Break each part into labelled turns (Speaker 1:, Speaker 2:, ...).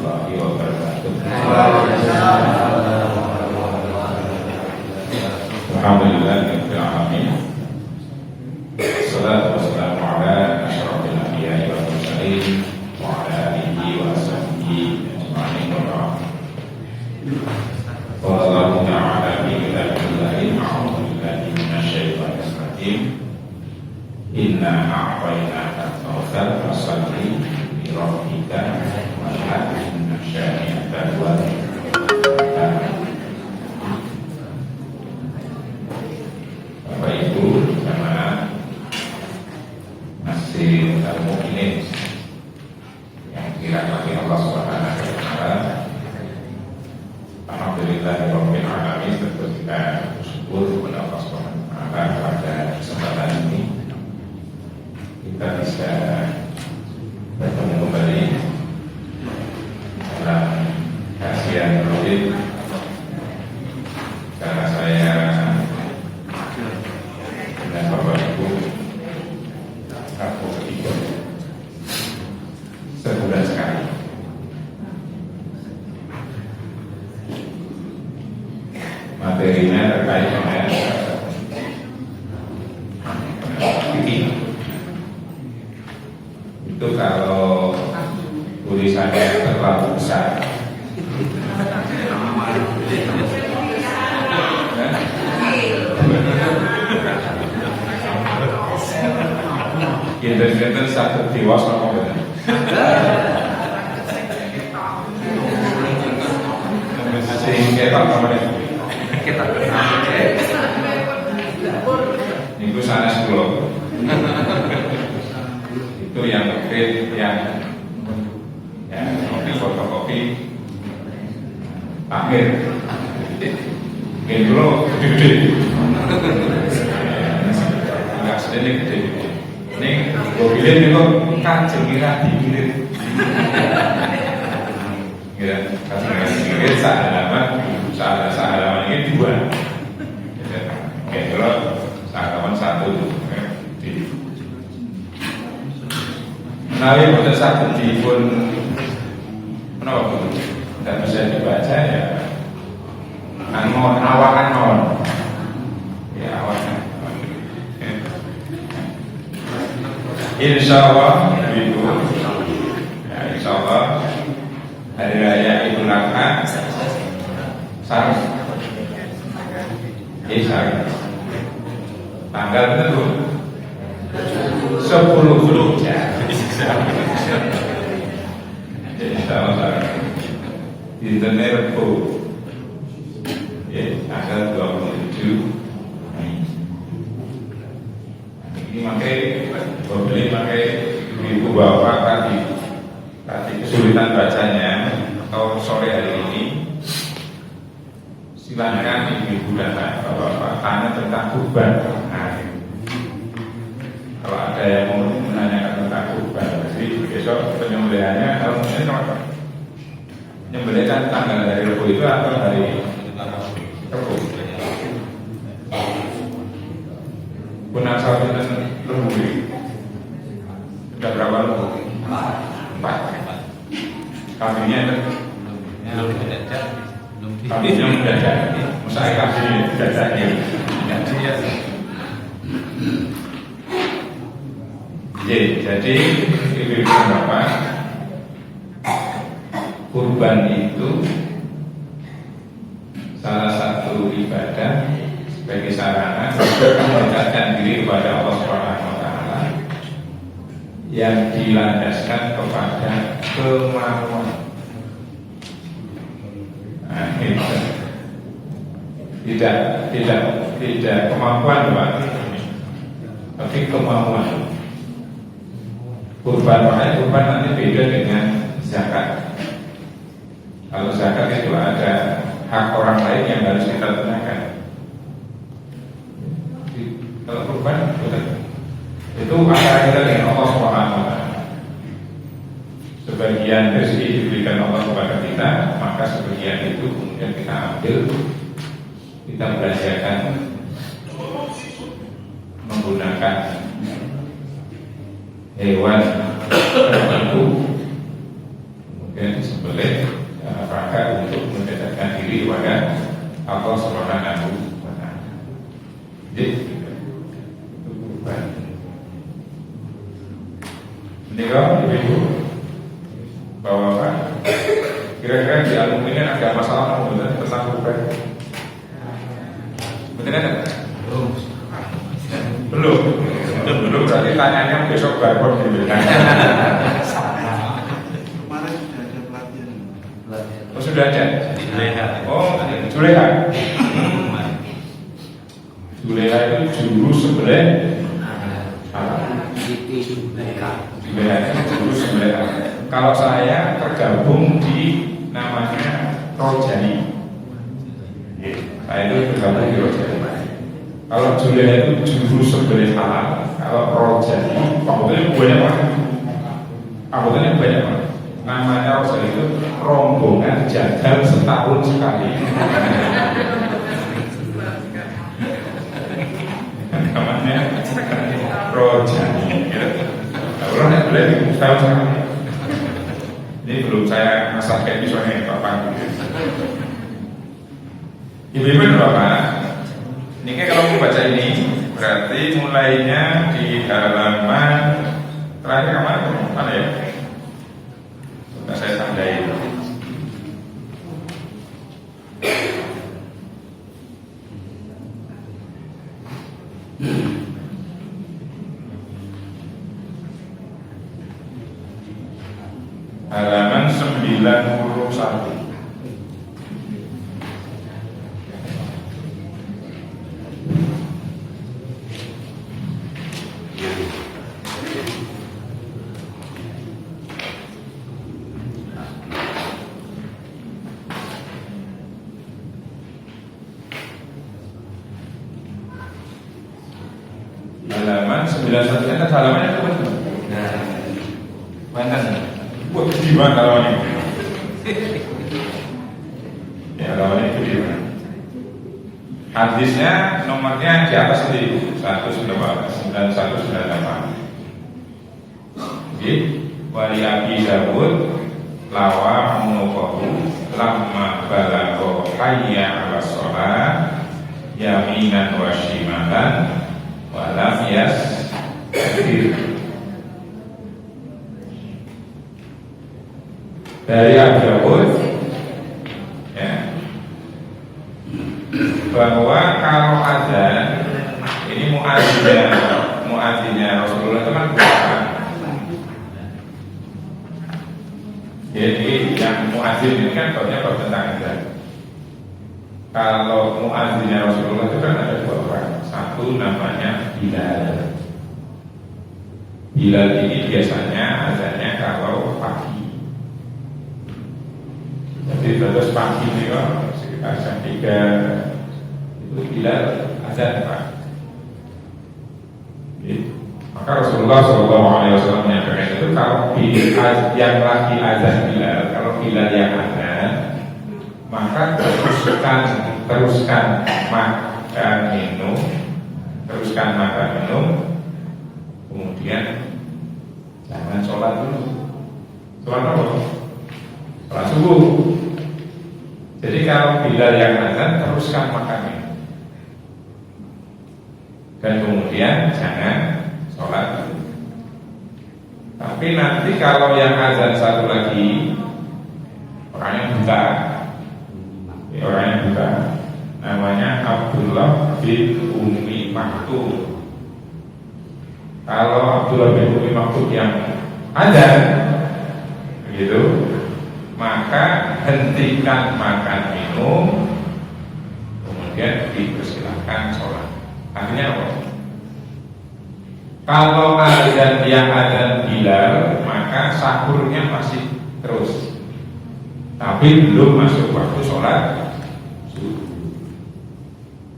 Speaker 1: warahmatullahi wabarakatuh. Alhamdulillahirabbil alamin. Wassalatu wassalamu ala asyrofil anbiya'i wal mursalin wa ala alihi wa sahbihi ajma'in wa ba'd. Qala Allahu ta'ala fi kitabihi a'udzu billahi minasyaitonir rajim. Inna a'tainaka al-kautsar fasholli li rabbika wanhar inna syani'aka huwal abtar. Bapak Ibu jamaah masih mukminin yang dirahmati Allah Subhanahu wa taala. Alhamdulillahirabbil alamin, tentu kita bersyukur kepada Allah Subhanahu wa taala pada kesempatan ini kita bisa bertemu kembali dalam kajian rutin, karena saya dan Bapak Ibu aku ikut sebulan sekali. Materinya terkait dengan fikih. Itu kalau tulisannya terlalu besar, kita satu tiwas apa benar? Sehingga tak kemarin kita itu sana 10 itu yang kredit yang fotokopi akhir mungkin dulu gede nggak sedikit gede. Ini mobilnya itu kancing kira dikirim ya, kancing kira sehalaman ini 2 oke, kalau sehalaman 1 menawi pada satu di pun kenapa pun tidak bisa dibaca ya awakan ya awakan. Insya Allah itu ya, insya Allah hari raya Idul Adha sarung tanggal itu 10 Zulhijjah. Insya Allah di Rebo ya, tanggal 27 Mei. Ini pakai ibu bapak tadi kesulitan bacanya atau sore hari ini, silakan ibu dan bapak tanya tentang kurban. Nah, kalau ada yang mau menanyakan tentang kurban, jadi besok penyembelihannya kalau mungkin apa? Menyembelihkan tanggal hari Rabu itu atau hari Rabu? Punang sapi dan lembu sudah berapa lembu? 4. Kambingnya kambingnya sudah jadi. Musai kambingnya sudah jadi. Jadi ibu bapak, kurban itu salah satu ibadah sebagai sarana untuk mendekatkan diri kepada Allah Subhanahu wa taala yang dilandaskan kepada kemauan. Nah, tidak kemampuan Pak, tapi kemauan. Kurban nanti beda dengan zakat. Kalau zakat itu ada hak orang lain yang harus kita tunaikan. Kalau kurban itu antara kita dengan Allah Subhanahu wa taala. Sebagian rezeki diberikan Allah kepada kita, maka sebagian itu kemudian kita ambil, kita belanjakan menggunakan hewan tertentu, kemudian disembelih rangka untuk mendekatkan diri kepada Allah Subhanahu wa Ta'ala. Jadi itu kurban. Ini kalau ibu bawa kira-kira di album ini ada masalah apa betul tentang kurban? Betul ada? Belum berarti tanyanya besok baru diberikan.
Speaker 2: Kemarin sudah ada pelatihan.
Speaker 1: Oh sudah ada. Oh Juleha. Juleha itu juru sebelah. Juleha itu juru sebelah. Kalau saya tergabung di namanya Rojani. Saya itu tergabung di Rojani. Kalau Juleha itu juru sebelah halal. Kalau Rojani, anggotanya banyak banget. Anggotanya banyak banget. Namanya Rojani itu rombongan jagal setahun sekali. Namanya Rojani. Orang yang boleh setahun sekali. Ini belum saya masak kayak misalnya Bapak. Ibu-ibu Bapak, ini kalau membaca ini berarti mulainya di halaman terakhir mana ya? Sudah saya tandai. Halaman 91. Halaman 91 kan halamannya apa? Nah, mana? Wah, gimana halaman ini? Ya, halaman itu gimana? Hadisnya nomornya di atas ini 19198. Oke, wali Abi Dawud lawa munuqahu lamma balagho hayya 'alas shalah yaminan wa shimalan walam yasdir. Dari Abu Dawud ya, bahwa kalau azan ini muadzinnya Rasulullah itu kan bukan. Jadi yang muadzin ini kan banyak tentang azan. Kalau muadzinnya Rasulullah itu kan ada dua orang. Satu namanya Bilal. Bilal ini biasanya azannya kalau pagi. Jadi terus pagi ini kok sekitar jam 3 itu Bilal azan Pak. Maka Rasulullah SAW menyampaikan itu kalau yang lagi azan Bilal, kalau Bilal yang azan, maka teruskan makan minum, kemudian jangan sholat dulu. Sholat apa? Sholat subuh. Jadi kalau Bilal yang azan, teruskan makan minum, dan kemudian jangan sholat dulu. Tapi nanti kalau yang azan satu lagi, orangnya buta, namanya Abdullah bin Ummi Maktum. Kalau Abdullah bin Ummi Maktum yang azan, begitu, maka hentikan makan minum, kemudian dipersilahkan sholat. Artinya apa? Kalau azan yang azan Bilal, maka sahurnya masih terus, tapi belum masuk waktu sholat subuh.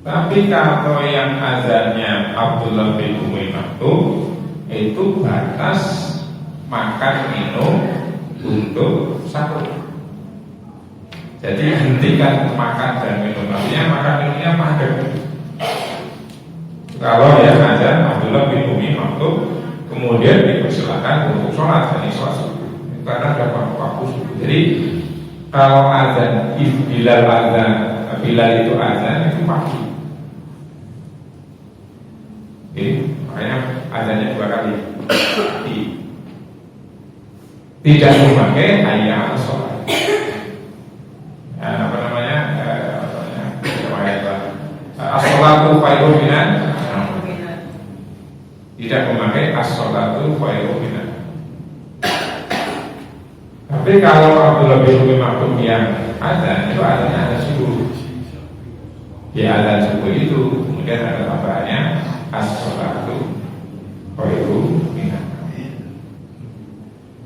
Speaker 1: Tapi kalau yang azannya Abdullah bin Ummi Maktum itu batas makan minum untuk sahur. Jadi hentikan makan dan minum, artinya makan minumnya padat. Kalau yang azan Abdullah bin Ummi Maktum, kemudian dipersilakan untuk sholat, ini sholat subuh, karena ada waktu subuh. Jadi Kalau azan, Bilal azan, Bilal itu azan itu pagi. Oke, makanya azannya 2 kali. Tidak memakai hayya 'alas shalah. Apa namanya? As-sholatu khairun minan. Tidak memakai as-sholatu khairun minan. Tapi kalau Abdullah bin Umi Maktum yang azan itu azannya ada subuh. Di azan subuh itu kemudian ada tambahannya as-sholatu khairun minan.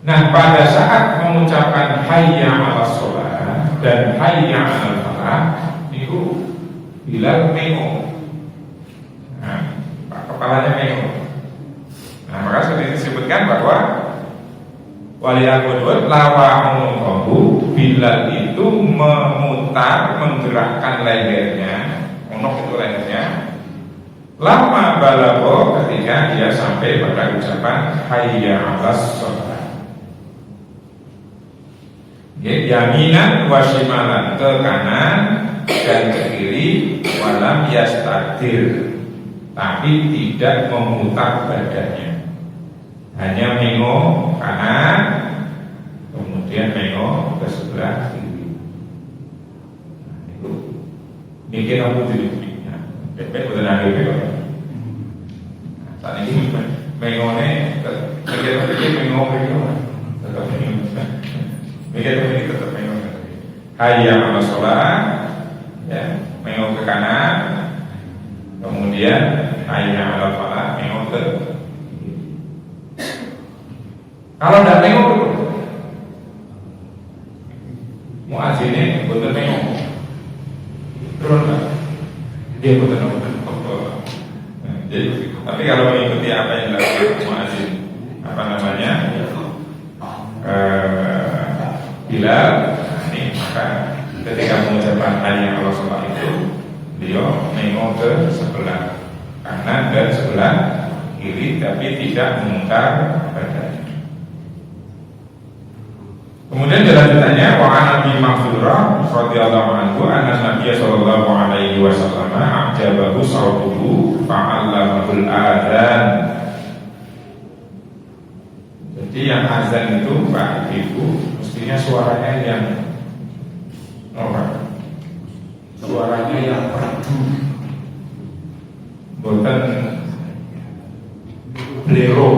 Speaker 1: Nah, pada saat mengucapkan hayya 'alas shalah dan hayya 'alal falah itu Bilal mengong. Nah, kepalanya mengong. Nah, maka seperti disebutkan bahwa wali al-qudwat lawa umum Bilal itu memutar, menggerakkan lehernya, onok itu lehernya, lama balago ketika dia sampai pada ucapan hayya 'alas shalah. Yaminan wa shimalan, ke kanan dan ke kiri, walam yastadir, tapi tidak memutar badannya, hanya mengok kanan kemudian mengok ke sebelah kiri. Nah, itu mikir aku diri-dirinya bebek betul ada bebek. Saat ini mengoknya mikir mengok tetap mikir tetap mengok. Hayya 'alas shalah, ya, mengok ke kanan, kemudian hayya 'alal falah, mengok ke kiri. Kalau tidak mengok itu muazzinnya betul mengok turun kan? Dia betul. Jadi, tapi kalau mengikuti apa yang dilakukan muazzin, apa namanya, Bilal, ini maka ketika mengucapkan hayya 'alas shalah itu beliau nengok ke sebelah kanan dan sebelah kiri, tapi tidak memutar badannya. Kemudian lanjutannya wa an Abi Maghfurah radhiyallahu anhu anna Nabiy sallallahu alaihi wasallam ajabahu sautuhu fa'allamahul adzan. Jadi yang azan itu Pak Ibu mestinya suaranya yang suaranya yang merdu, bukan blero,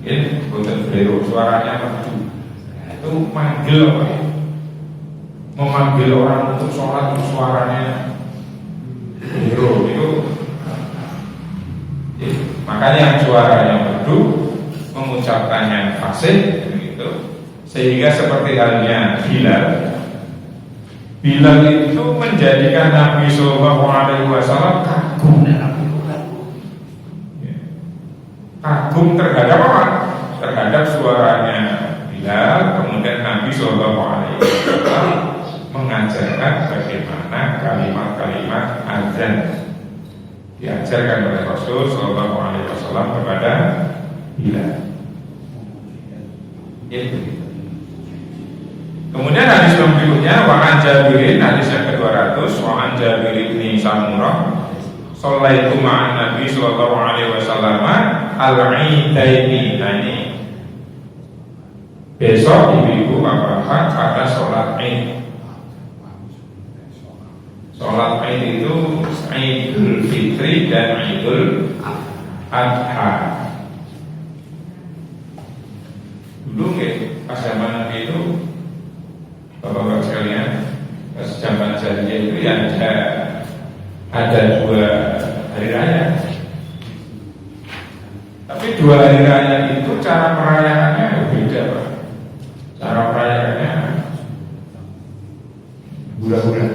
Speaker 1: ya, bukan blero, suaranya merdu. Itu manggil apa ya? Memanggil orang untuk sholat itu suaranya blero itu. Ya, makanya yang suaranya merdu mengucapkannya fasih begitu, sehingga seperti halnya Bilal itu menjadikan Nabi Sallallahu Alaihi Wasallam kagum, kagum terhadap apa? Terhadap suaranya Bilal. Kemudian Nabi Sallallahu Alaihi Wasallam mengajarkan bagaimana kalimat-kalimat azan diajarkan oleh Rasul Sallallahu Alaihi Wasallam kepada Bilal. Itu. Kemudian hadis yang berikutnya wa an Jabirin, hadis yang ke-200, wa an Jabir bin Samurah shallaitu ma'an Nabi sallallahu alaihi wasallam al-Idaini. Nah, ini besok ibu-ibu bapak pada sholat Id. Sholat Id itu Idul Fitri dan Idul Adha. Dulu pas zaman Nabi itu, bapak-bapak sekalian, pas zaman jahiliyah itu ya ada 2 hari raya. Tapi 2 hari raya itu cara merayakannya beda, Pak. Cara merayakannya bulan-bulan.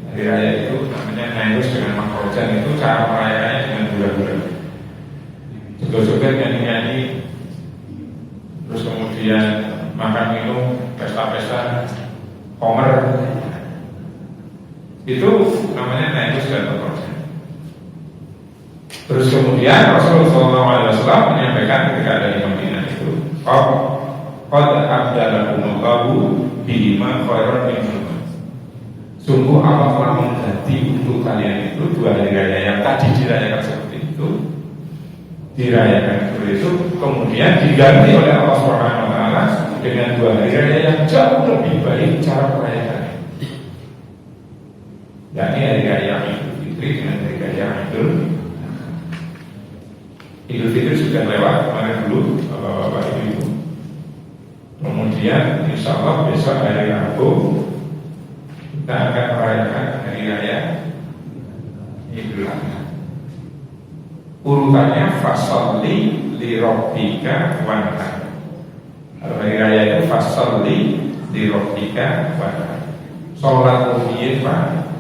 Speaker 1: Hari raya itu namanya Nairus dengan Makrojan, itu cara merayakannya dengan bulan-bulan. Joget-joget, nyanyi-nyanyi, terus kemudian makan minum, pesta-pesta, komer, itu namanya Nairus dan Makrojan. Terus kemudian Rasulullah SAW menyampaikan ketika ada di Madinah itu, qad abdalakumullahu bima khairan minhuma. Sungguh Allah telah mengganti untuk kalian itu 2 hari raya yang tadi dirayakan seperti itu, dirayakan seperti itu, kemudian diganti oleh Allah Subhanahu wa taala dengan 2 hari raya yang jauh lebih baik cara merayakannya. Yakni hari raya Idul Fitri dengan hari raya Idul Fitri sudah lewat kemarin dulu Bapak Ibu. Kemudian insya Allah besok hari Rabu kita akan merayakan hari raya Idul Adha. Urutannya fasalli li rabbika wanhar. Hari raya itu fasalli li rabbika wanhar. Sholat rumiyin Pak.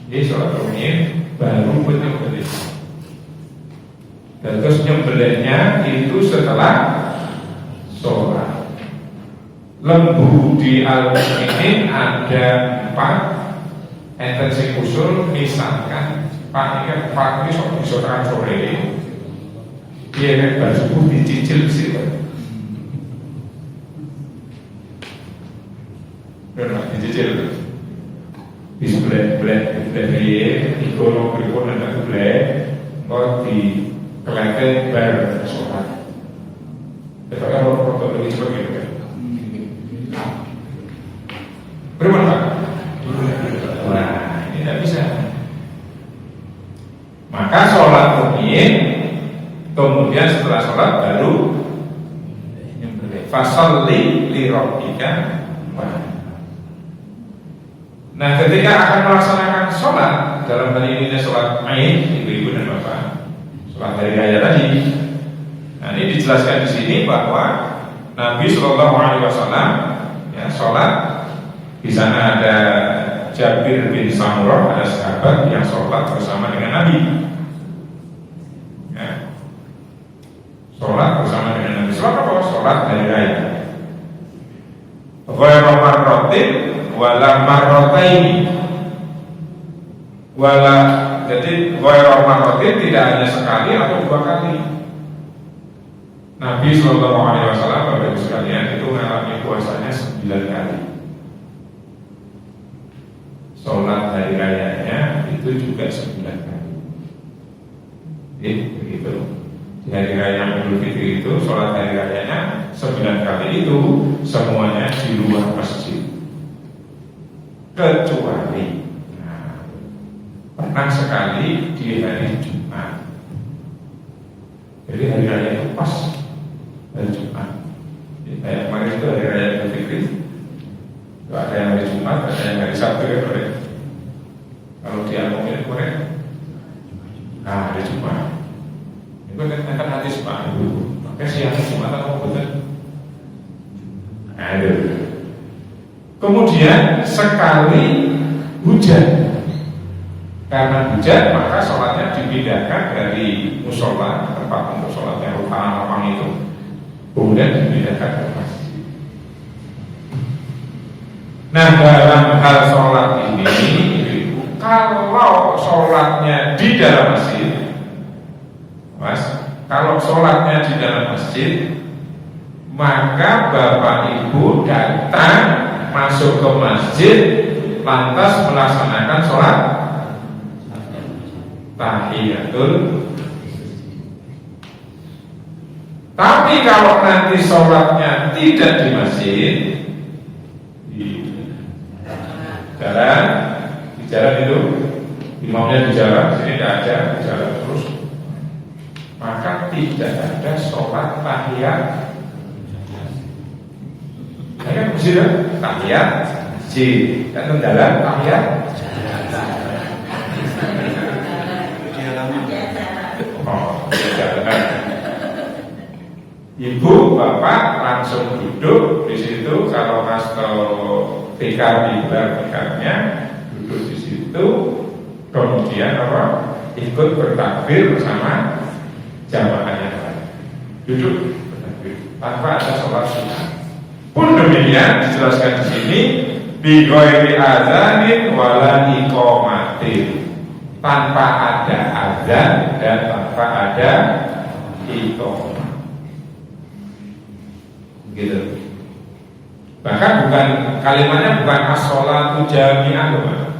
Speaker 1: Jadi sholat rumiyin baru penyembelih. Dan terus nyembelihnya itu setelah sholat. Lembu di Al-Mu'minin ada 4. Enten sing usul misalkan Pak ini bisa tekan sore. Dia kan baru dicicil sih. Benar dicicil. Disebeleh dia ikon ada sebelah. Kau di kelihatan bar sholat. Tapi kalau foto lebih seperti itu kan. Bagaimana Pak? Nah, ini tidak bisa. Maka sholat rumiyin, kemudian setelah sholat baru fasalli li rabbika. Nah, ketika akan melaksanakan sholat dalam hal ini sholat Aid, ibu-ibu dan bapak, sholat hari raya tadi. Nah, ini dijelaskan di sini bahwa Nabi Shallallahu Alaihi Wasallam ya sholat. Di sana ada Jabir bin Samurah, ada sahabat yang sholat bersama dengan Nabi. Ya. Sholat bersama dengan Nabi. Sholat apa? Sholat hari raya. Ghairu marratin wala marrataini. Jadi ghairu marratin tidak hanya sekali atau 2 kali. Nabi Sallallahu Alaihi Wasallam Bapak Ibu sekalian itu mengalami puasanya 9 kali. Sholat hari rayanya itu juga 9 kali. Begitu. Di hari raya Idul Fitri itu sholat hari rayanya 9 kali itu semuanya di luar masjid. Kecuali pernah sekali di hari Jumat. Jadi hari raya itu pas hari Jumat. Kayak kemarin itu hari raya Idul Fitri. Ada yang hari Jumat, ada yang hari Sabtu ya boleh. Kalau dia ngomongin kemarin, hari Jumat. Itu kan hadis Pak Ibu. Maka siang Jumat atau betul? Aduh. Kemudian sekali hujan. Karena hujan maka sholatnya dipindahkan dari musola tempat untuk sholat yang tanah lapang itu, kemudian dipindahkan ke masjid. Nah, dalam hal sholat ini, kalau sholatnya di dalam masjid, Mas, kalau sholatnya di dalam masjid, maka Bapak Ibu datang masuk ke masjid, lantas melaksanakan sholat tahiyatul. Tapi kalau nanti sholatnya tidak di masjid, di jalan itu, imamnya di jalan, sini tidak ada, di jalan terus, maka tidak ada sholat tahiyat. Kan masjid tahiyat, masjid dan kendala tahiyat. Oh, jalan. Ibu, bapak langsung duduk di situ. Kalau tikar tikarnya duduk di situ, kemudian ikut bertakbir bersama jamaah yang lain. Duduk bertakbir tanpa ada sholat sunnah. Pun demikian dijelaskan di sini bi ghairi adzanin wala iqamatin, tanpa ada azan dan tanpa ada iqamah. gitu. Bahkan bukan kalimatnya bukan as-sholatu jami'ah loh.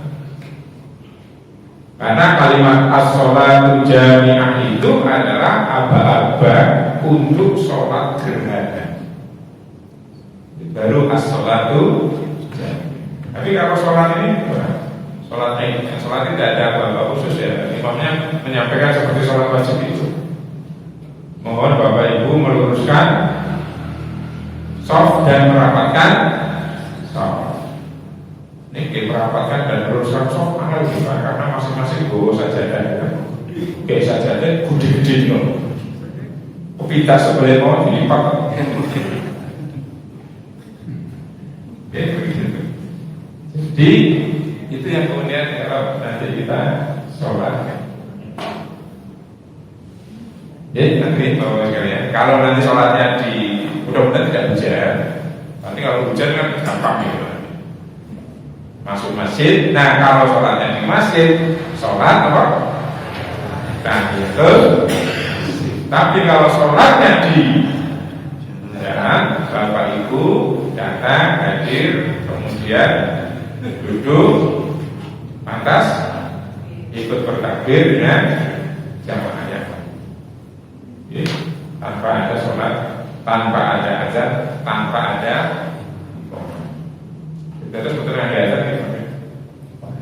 Speaker 1: Karena kalimat as-sholatu jami'ah itu adalah aba-aba untuk sholat gerhana. Baru as-sholatu jami'ah. Tapi kalau sholat ini sholat Id, sholat tidak ada apa-apa khusus ya. Imamnya menyampaikan seperti sholat wajib itu. Mohon Bapak Ibu meluruskan soft dan merapatkan soft. Ini merapatkan dan meluruskan soft mahal juga karena masing-masing bawa sajadah kan. Kayak sajadah gede-gede nih. Pita sebelah mau dilipat. Jadi itu yang kemudian kalau nanti kita sholat. Jadi nanti Bapak sekalian, kalau nanti sholatnya di mudah-mudahan tidak hujan. Nanti kalau hujan kan gampang gitu. Masuk masjid. Nah kalau sholatnya di masjid, sholat apa? Tahiyatul. Tapi kalau sholatnya di jalan, Bapak Ibu datang hadir, kemudian duduk, pantas ikut bertakbir dengan jamaahnya. Tanpa ada sholat, tanpa ada azan, tanpa ada kita sebetulnya ada azan gitu.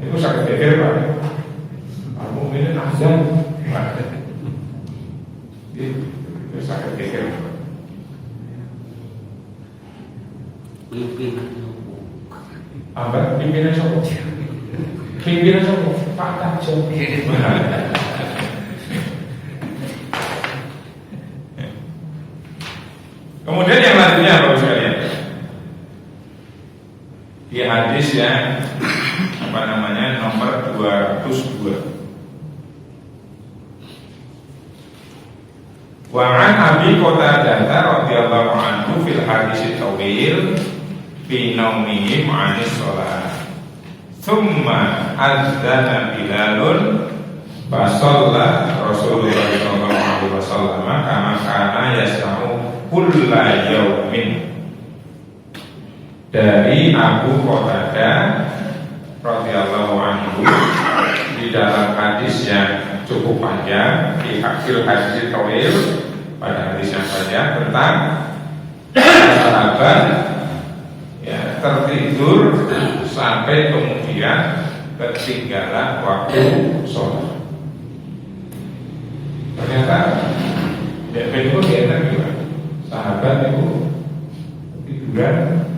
Speaker 1: Itu sakit pikir Pak. Al-mu'minin azan. Itu sakit pikir. Pimpinan sopo? Pimpinan sopo? Pak Tajo. Kemudian yang lanjutnya Bapak sekalian, di hadis yang nomor 202. Wa an Abi Qatadah radhiyallahu anhu fil hadis tawil fi naumihim 'anis shalah. Tsumma adzana Bilalun fa shalla Rasulullah sallallahu alaihi wasallam kama kana yasna'u kulla yaumin. Dari Abu Qatadah radhiyallahu anhu di dalam hadis yang cukup panjang di akhir hadis tawil, pada hadis yang panjang tentang sahabat ya tertidur sampai kemudian ketinggalan waktu sholat. Ternyata ya itu dia juga sahabat itu tiduran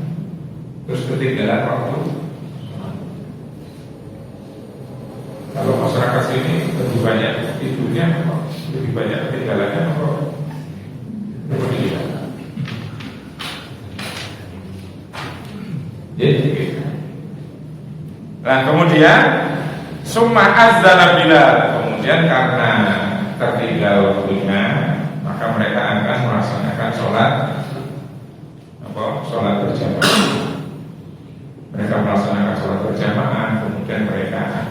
Speaker 1: terus ketinggalan waktu. Kalau masyarakat sini lebih banyak tidurnya, lebih banyak ketinggalannya, lebih tidak. Jadi, nah kemudian summa azzana Bilal. Kemudian karena tertinggal waktunya, maka mereka akan melaksanakan sholat berjamaah. Mereka melaksanakan sholat berjamaah, kemudian mereka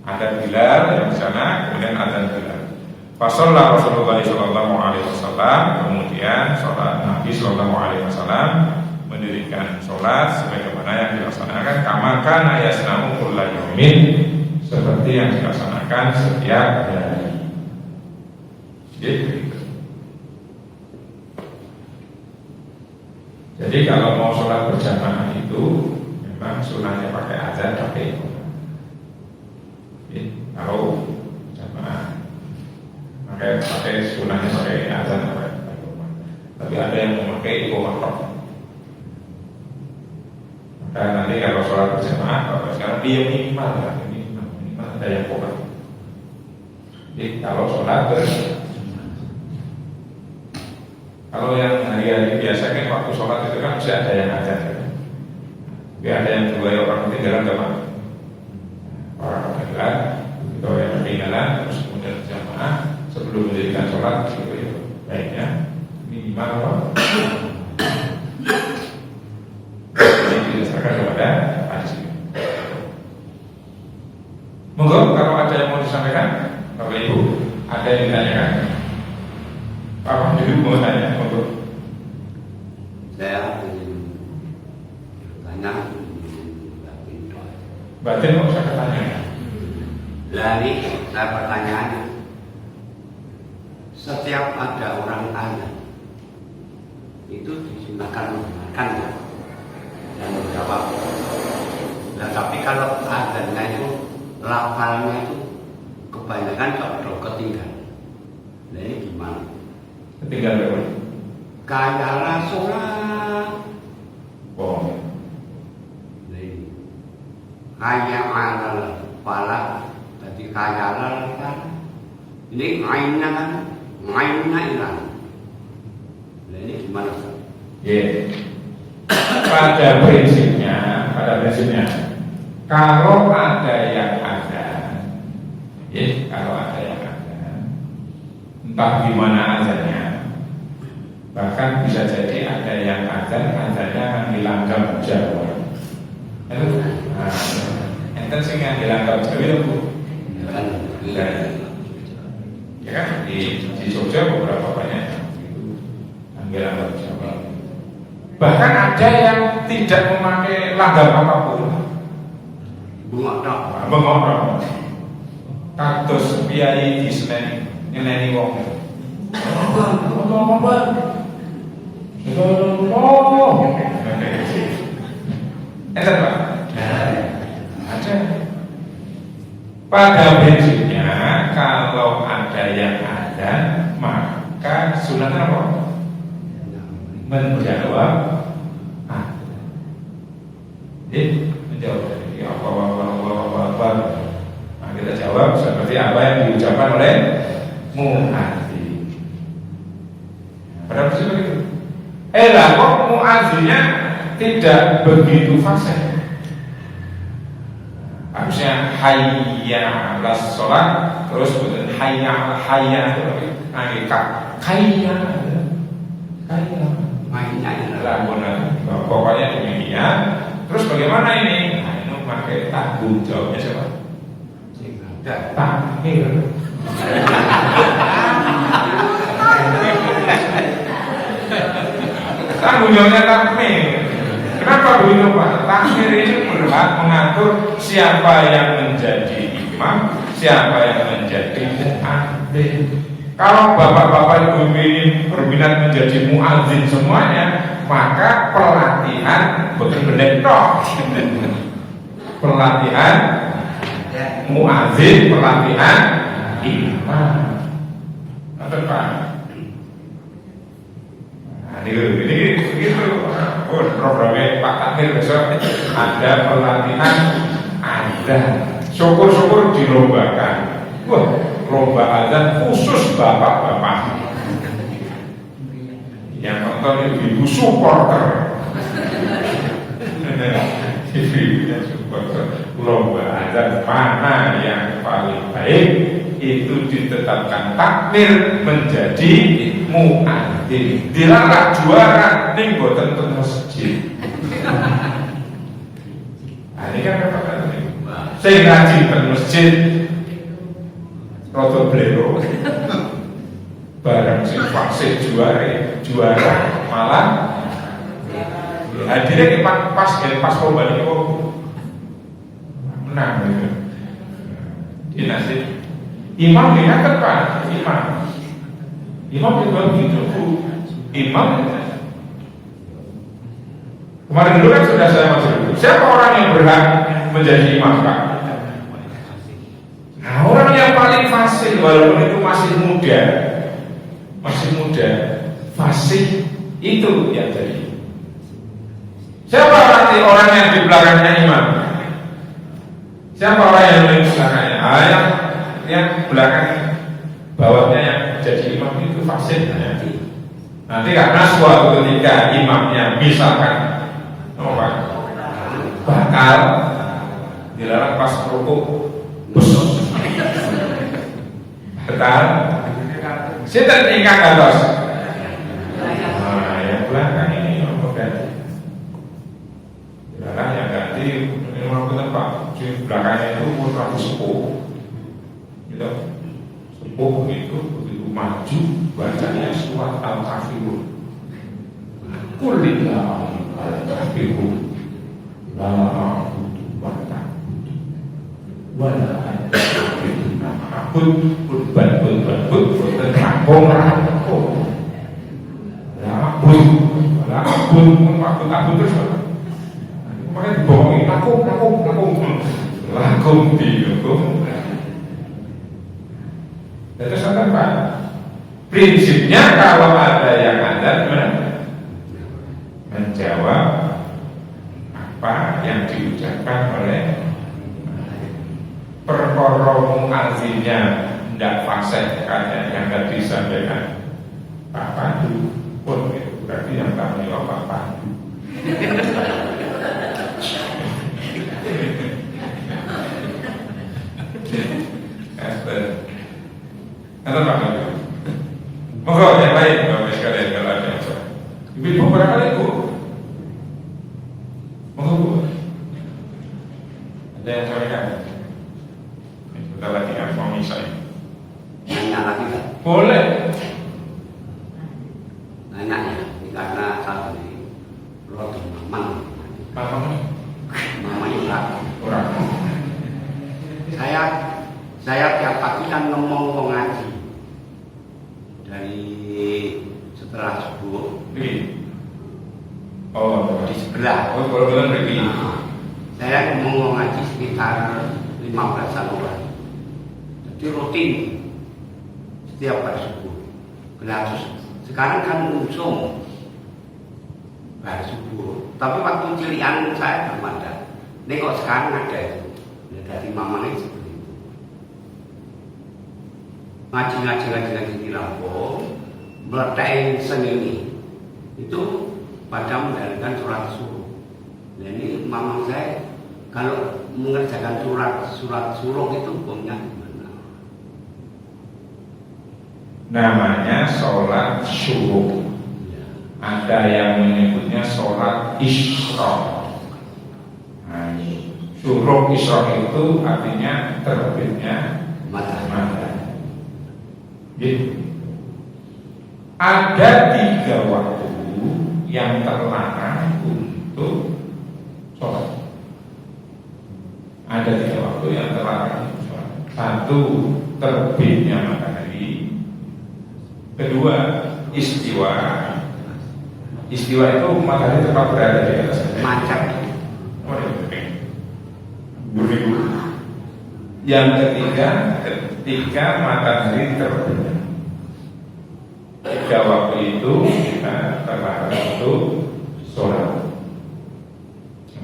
Speaker 1: ada Bilal yang di sana, kemudian ada Bilal. Fasallah Rasulullah sallallahu alaihi wasallam, kemudian sholat Nabi sallallahu alaihi wasallam mendirikan sholat sebagaimana yang dilaksanakan kama kana yasna'u kulla yaumin, seperti yang dilaksanakan setiap hari. Jadi kalau mau sholat berjamaah itu memang sunahnya pakai azan, pakai iqamah. Kalau jamaah pakai sunahnya pakai azan, pakai iqamah. Tapi ada yang memakai iqamah. Maka nanti kalau sholat berjamaah, kalau sekarang dia minimal ada yang iqamah. Jadi kalau sholat kalau yang hari-hari biasa kan waktu sholat itu kan bisa ada yang azan kan? Tapi ada yang juga orang ketinggalan jamaah. Orang ketinggalan, atau yang ketinggalan terus kemudian jamaah sebelum mendirikan sholat gitu ya. Baiknya minimal apa? Ini didasarkan kepada hadis. Monggo kalau ada yang mau disampaikan, Bapak Ibu, ada yang ditanyakan? Apa dulu mau tanya untuk
Speaker 3: Saya tanya
Speaker 1: Batin kok saya tanya.
Speaker 3: Lah ini saya pertanyaannya, setiap ada orang tanya itu disunahkan mendengarkan ya dan menjawab. Nah tapi kalau adanya itu lafalnya itu kebanyakan kalau ketinggalan. Nah ini gimana?
Speaker 1: Ketinggalan berapa?
Speaker 3: Kayak Rasulullah.
Speaker 1: Oh.
Speaker 3: Kayak alal falak, jadi kayak alal falak. Ini mainnya kan, mainnya hilang. Nah ini gimana?
Speaker 1: Yeah. Pada prinsipnya, kalau ada yang ada, ya kalau ada yang ada, entah gimana azannya, bahkan bisa jadi ada yang azannya menghilangkan jawab. Itu, enten sing menghilangkan jawab itu bu. Ya kan di Jogja beberapa banyak menghilangkan jawab. Bahkan ada yang tidak memakai langgam apapun. Bengok. Kados piyai di Senen nyeneni wong. Enten Pak? Ada. Pada prinsipnya kalau ada yang ada maka sunat apa? Menjawab menjawab dari apa. Nah, kita jawab seperti apa yang diucapkan oleh muadzin. Pada prinsipnya itu. Lah kok muadzinnya tidak begitu fasih. Harusnya hayya 'alas shalah terus kemudian hayya itu hakikat hayya pokoknya demikian. Terus bagaimana ini? Nah, ini pakai tanggung jawabnya siapa? Takmir. Tanggung jawabnya takmir. Kenapa begitu Pak? Takmir ini berhak mengatur siapa yang menjadi imam, siapa yang menjadi muadzin. Kalau bapak-bapak ibu ini berminat menjadi muadzin semuanya, maka pelatihan betul-betul toh. Pelatihan muadzin, pelatihan imam. Apa Pak? Nah, ini begitu. Oh, programnya Pak Takmir besok ada pelatihan, ada. Syukur-syukur dilombakan. Wah, lomba azan khusus bapak-bapak. Yang nonton ibu supporter. Ibu supporter. Lomba azan mana yang paling baik itu ditetapkan takmir menjadi muadzin. Dilarang juara ning boten teng masjid. Nah, ini kan apa ini? Saya ngaji teng masjid roto blero barang sing fasih juara malah hadirnya pas lomba ini kok menang gitu. Di nasib imam diangkat Pak, imam juga begitu. Imam kemarin dulu kan sudah saya masuk. Siapa orang yang berhak menjadi imam Pak? Nah, orang yang paling fasih walaupun itu masih muda, fasih itu yang jadi. Siapa orang yang di belakangnya imam? Siapa orang yang di belakangnya? Yang belakang bawahnya yang jadi imam itu fasih. Nanti karena suatu ketika imamnya misalkan bakal dilarang pas rukuk, betul. Saya tinggal ke atas. Nah, yang belakang ini apa ganti? Dilarang yang ganti. Ini orang Pak di belakangnya itu putra sepuh. Gitu. Sepuh itu begitu maju bacanya surat Al-Kafirun. kulillah al-kafiru la a'budu wa ta'budu wa la a'budu ma'bud bud kampung Aku terus makanya dibohongin lakum dihukum. Terus apa? Prinsipnya kalau ada yang adat menjawab apa yang diucapkan oleh perkara muazzinnya tidak fasih kayak yang tadi disampaikan Pak Pandu pun itu berarti yang tak menjawab Pak Pandu. Atau Pak Pandu? Monggo yang lain Bapak sekalian kalau ada yang soal. Ibu berapa kali Bu? Monggo Bu. Ada yang sampaikan? Kita lagi kan suami saya.
Speaker 3: Nanya lagi kan?
Speaker 1: Boleh.
Speaker 3: Nanya ya, karena saat ini roh mamang. Mamanya
Speaker 1: Orang.
Speaker 3: Saya tiap pagi kan ngomong ngaji dari setelah subuh.
Speaker 1: Oh,
Speaker 3: di sebelah.
Speaker 1: Oh, kalau begini.
Speaker 3: Saya ngomong ngaji sekitar 15-an orang. Jadi rutin setiap hari subuh. Sekarang kan usung hari subuh. Tapi waktu cilian saya belum ada. Ini kok sekarang ada itu. Dari mamanya seperti itu. Ngaji di Lampung, meletakkan seni itu pada menjalankan surat suruh. Nah ini mamang saya kalau mengerjakan surat suruh itu hukumnya gimana?
Speaker 1: Namanya sholat suruh.
Speaker 3: Ya.
Speaker 1: Ada yang menyebutnya sholat isyraq. Nah, suruh isyraq itu artinya terbitnya matahari. Gitu. Ada 3 waktu yang terlarang untuk sholat. Ada 3 waktu yang terlarang untuk sholat. 1, terbitnya matahari. 2, istiwa. Istiwa itu matahari tetap berada di atas
Speaker 3: Macam.
Speaker 1: Yang ketiga, ketika matahari terbit. 3 waktu itu kita terlarang untuk sholat.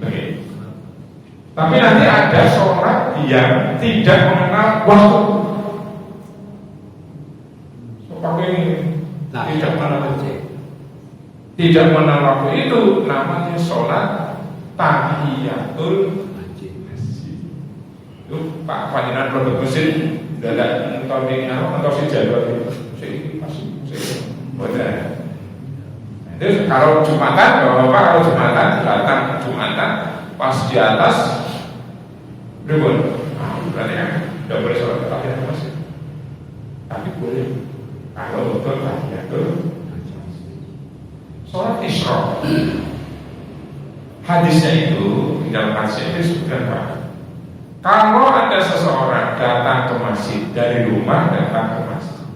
Speaker 1: Oke. Tapi nanti ada sholat yang tidak mengenal waktu. Tidak mengenal waktu itu namanya sholat tahiyatul masjid. Itu Pak Panjinan produk mesin dalam tahun ini atau si Jawa itu masih benar. Itu kalau Jumatan, Bapak kalau Jumatan datang Jumatan pas di atas ribut, berarti kan tidak boleh sholat tahiyatul masjid. Tapi boleh kalau betul tahiyatul sholat isyraq. Hadisnya itu di dalam hadis itu disebutkan Pak, kalau ada seseorang datang ke masjid dari rumah datang ke masjid,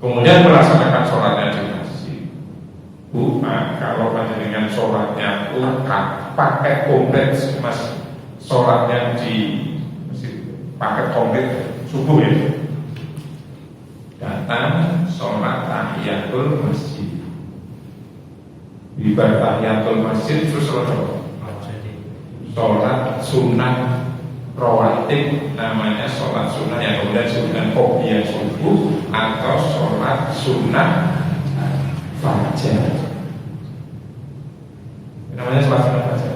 Speaker 1: kemudian melaksanakan sholatnya di masjid, kalau panjenengan sholatnya lengkap, pakai komplit mas, sholatnya di masjid, pakai komplit subuh ya, datang sholat tahiyatul masjid. Ibadah tahiyatul masjid terus sholat sunnah rawatib, namanya sholat sunnah yang kemudian disebutkan qobliyah subuh atau sholat sunnah fajar. Namanya sholat sunnah fajar.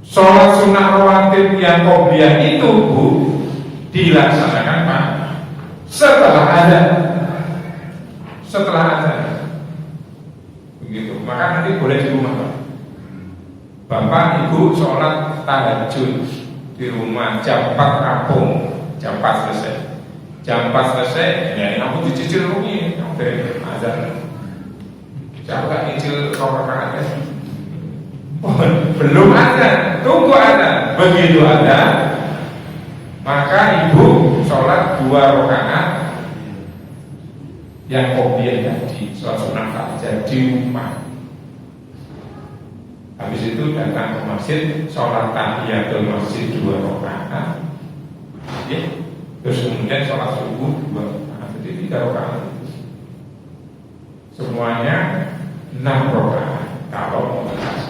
Speaker 1: Sholat sunnah rawatib yang qobliyah itu Bu dilaksanakan Pak setelah azan. Begitu. Maka nanti boleh di rumah Pak. Bapak Ibu sholat tahajud di rumah jam 4 rampung, jam 4 selesai. Jam 4 selesai, ya aku dicicil rugi dari azan. Coba kecil rakaat. Belum ada, tunggu ada. Begitu ada, maka ibu sholat 2 rakaat yang kopiah tadi, sholat sunnah fajar di rumah. Habis itu datang ke masjid, sholat tahiyatul masjid 2 rakaat. Ya. Terus kemudian sholat subuh 2 rakaat, jadi 3 rakaat. Semuanya 6 rakaat kalau mau berhasil.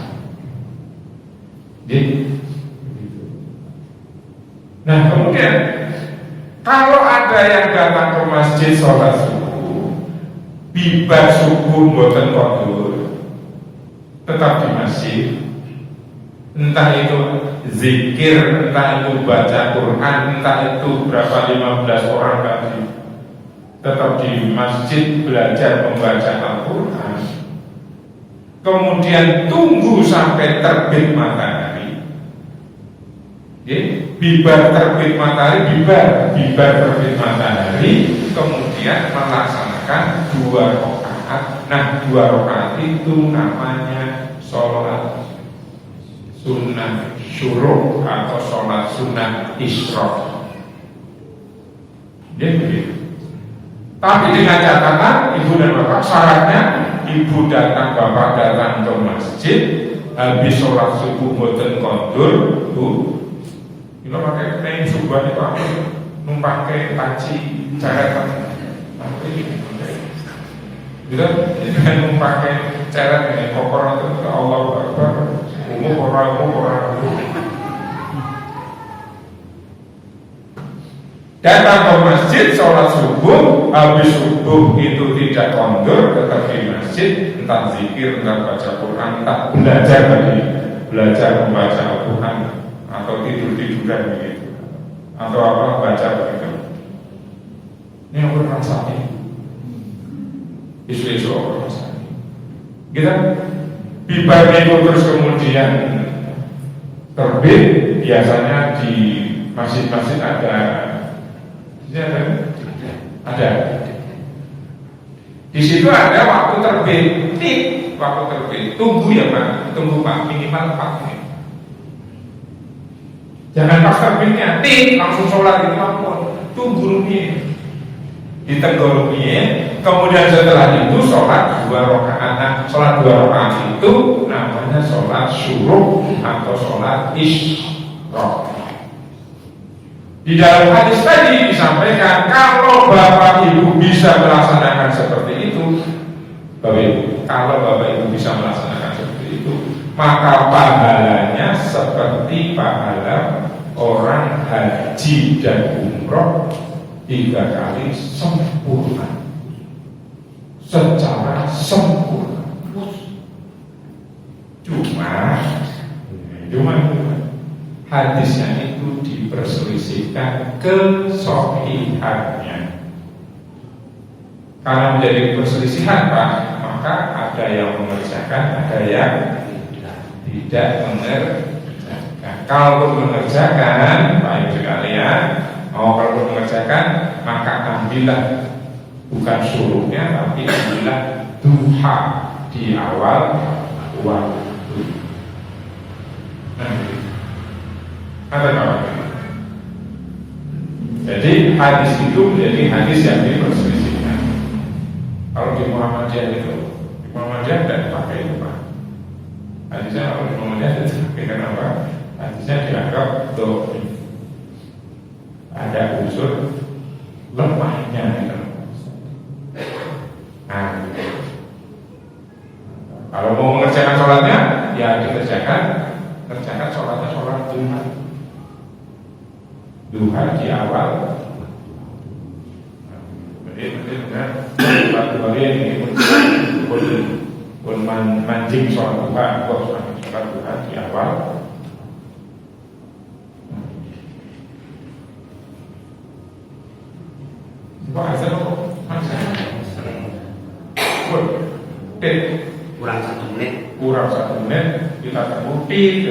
Speaker 1: Nah kemudian kalau ada yang datang ke masjid sholat subuh, bibar subuh mboten qodhur, tetap di masjid, entah itu zikir, entah itu baca Quran, entah itu berapa 15 orang tadi, tetap di masjid belajar membaca Al-Quran. Kemudian tunggu sampai terbit matahari. Bibar terbit matahari, bibar terbit matahari, kemudian melaksanakan 2 rakaat. Nah 2 rakaat itu namanya sholat sunnah syuruk atau sholat sunnah isyraq. Begitu. Tapi dengan catatan ibu dan bapak, syaratnya ibu datang, bapak datang ke masjid, habis sholat subuh boten kondur, kita pakai kain subuh itu apa? Numpake taci ceret, kita numpake ceret ini kokor itu ke Allah Akbar, umum orang. Datang ke masjid, sholat subuh, habis subuh itu tidak kondur, tetap di masjid, entah zikir, entah baca Quran, entah belajar membaca Al-Quran, atau tidur-tiduran begitu, atau apa baca begitu. Ini yang berrasanya, isu-isu orang rasanya. Kita bibar itu terus kemudian terbit, biasanya di masjid-masjid ada. Di situ ada waktu terbit, waktu terbit. Tunggu ya Pak, minimal 4 menit. Jangan pas terbitnya, langsung sholat itu ampun. Tunggu rupiah, ditegur rupiah. Kemudian setelah itu sholat 2 rakaat. Nah, sholat 2 rakaat itu namanya sholat syuruk atau sholat isyraq. Di dalam hadis tadi disampaikan kalau bapak ibu bisa melaksanakan seperti itu, bapak ibu, kalau bapak ibu bisa melaksanakan seperti itu, maka pahalanya seperti pahala orang haji dan umroh 3 kali sempurna, secara sempurna. Cuma hadisnya itu diperselisihkan kesohihannya. Karena menjadi perselisihan Pak, maka ada yang mengerjakan, ada yang tidak mengerjakan. Kalau mengerjakan, Pak Ibu sekalian, kalau mengerjakan, maka ambillah bukan suruhnya, tapi ambillah duha di awal waktu. Jadi hadis itu menjadi hadis yang diperselisihkan. Kalau di Muhammadiyah itu, di Muhammadiyah tidak dipakai itu Pak. Hadisnya kalau di Muhammadiyah tidak dipakai, kenapa? Hadisnya dianggap dhaif, ada unsur lemahnya gitu. Nah, kalau mau mengerjakan sholatnya, ya kerjakan sholatnya sholat duha di awal. Ini pun mancing sholat duha, sholat duha di awal. Kok asal kok? Kurang 1 menit kita terbukti.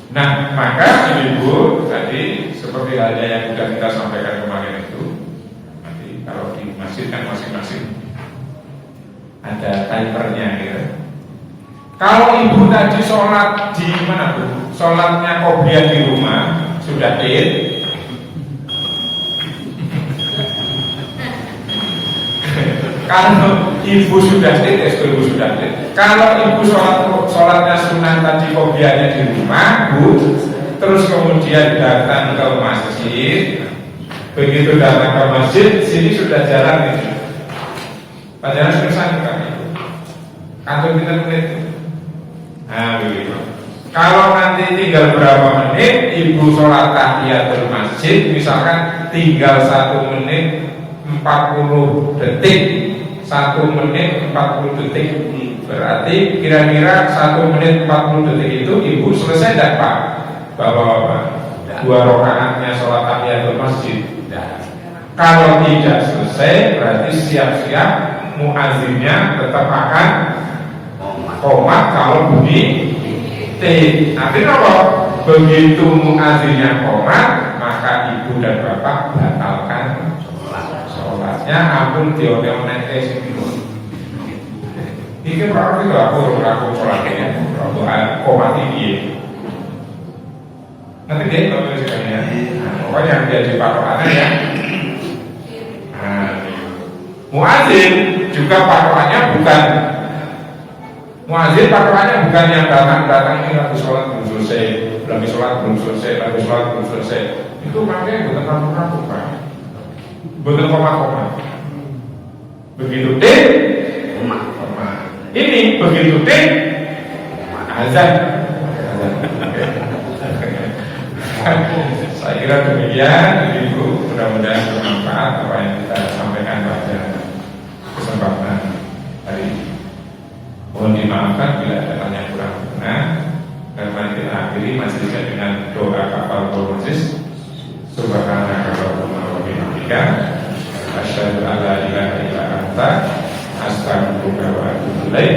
Speaker 1: Nah, maka ibu tadi seperti halnya yang sudah kita sampaikan kemarin itu, nanti kalau di masjid kan masing-masing ada timernya gitu. Kalau ibu tadi sholat di mana Bu? Sholatnya qobliyah di rumah sudah id. Kalau ibu sudah ibu sudah kalau ibu sholatnya sunnah tadi qobliyahnya di rumah Bu, terus kemudian datang ke masjid, begitu datang ke masjid sini sudah jalan itu padahal selesai kan itu kantor kita menit. Nah begitu. Kalau nanti tinggal berapa menit ibu sholat tahiyatul masjid, misalkan tinggal 1 menit 40 detik, 1 menit 40 detik, berarti kira-kira 1 menit 40 detik itu ibu selesai tidak Pak? Bapak-bapak, 2 rakaatnya sholat tahiyatul masjid. Kalau tidak selesai, berarti siap-siap muazzinnya tetap akan komat kalau bunyi T. Nanti kalau begitu muazzinnya komat, maka ibu dan bapak batalkan sholatnya. Ampun teori netes itu. Ini berarti aku sholatnya, aku komat ini. Nanti dia kalau misalnya, pokoknya yang dia dipatokannya ya. Nah, muadzin juga patokannya bukan. Muadzin patokannya bukan yang datang ini lagi sholat belum selesai, lagi sholat belum selesai, lagi sholat belum selesai. Itu makanya bukan kamu Pak, bukan koma-koma. Begitu D, koma. Ini begitu D, azan. Saya kira demikian, Ibu. Mudah-mudahan bermanfaat apa yang kita sampaikan pada kesempatan hari ini. Mohon dimaafkan bila ada tanya kurang berkenan. Dan mari kita akhiri majelisnya dengan doa kafaratul majlis. Subhanaka Rabbana wa bihamdika, asyhadu an la ilaha illa anta, astaghfiruka wa atubu ilaik.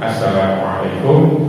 Speaker 1: Assalamualaikum